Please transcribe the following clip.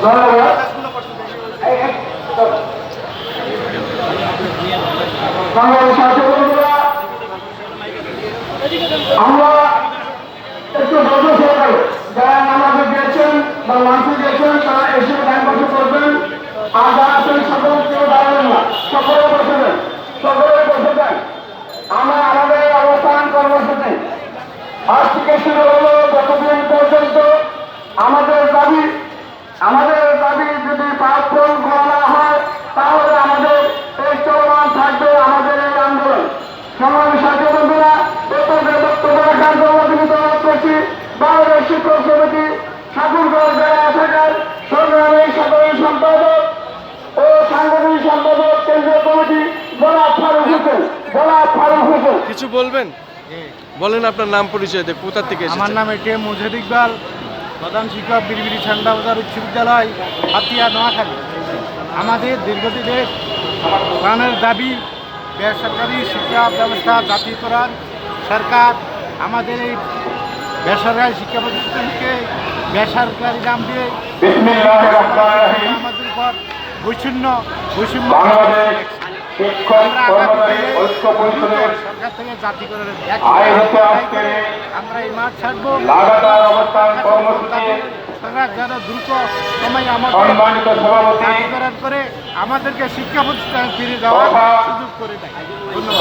ধন্যবাদ। বাংলাদেশ সাথী বন্ধুরা, আমরা একটু বন্ধ সহকারে যারা নামাজে গিয়েছেন বা লাঞ্চে গিয়েছেন তারা এসে টাইম বসে করবেন। আর যারা আছেন সকল কেউ দাঁড়াবেন না, সকলে বসে দেন, সকলে বসে দেন। আমরা আমাদের অবস্থান কর্মসূচি আজ থেকে শুরু হলো যতদিন পর্যন্ত আমাদের দাবি যদি পাঠ্যক্রম করা হয় তাহলে আমাদের এই চলমান থাকবে আমাদের এই আন্দোলন। সমাবেশ সাথী বন্ধুরা, বক্তব্য রাখার জন্য ধন্যবাদ করছি বাংলাদেশ শিক্ষক সমিতি ঠাকুরগাঁও জেলা শাখার সংগ্রামী সাধারণ সম্পাদক ও সাংগঠনিক সম্পাদক কেন্দ্রীয় কমিটি গোলাপ ফারুক হোসেন। কিছু বলবেন? বলেন আপনার নাম পরিচয় দেন, কোথা থেকে এসেছেন? আমার নাম এ মুজাহিদ ইকবাল, প্রধান শিক্ষক বিড়বিড়ি ঠান্ডা বাজার উচ্চ বিদ্যালয়, হাতিয়া, নোয়াখালী। আমাদের দীর্ঘদিনের প্রাণের দাবি বেসরকারি শিক্ষা ব্যবস্থা জাতীয়করণ। সরকার আমাদের এই বেসরকারি শিক্ষা প্রতিষ্ঠানকে বেসরকারি নাম দিয়ে আমাদের উপর বৈষম্য সরকার থেকে জাতীয়করণের আমরা এই মাঠ ছাড়বো। সরকার যেন দ্রুত সময় আমাদের জাতীয়করণ করে আমাদেরকে শিক্ষা প্রতিষ্ঠানে ফিরে যাওয়ার সুযোগ করে দেয়। ধন্যবাদ।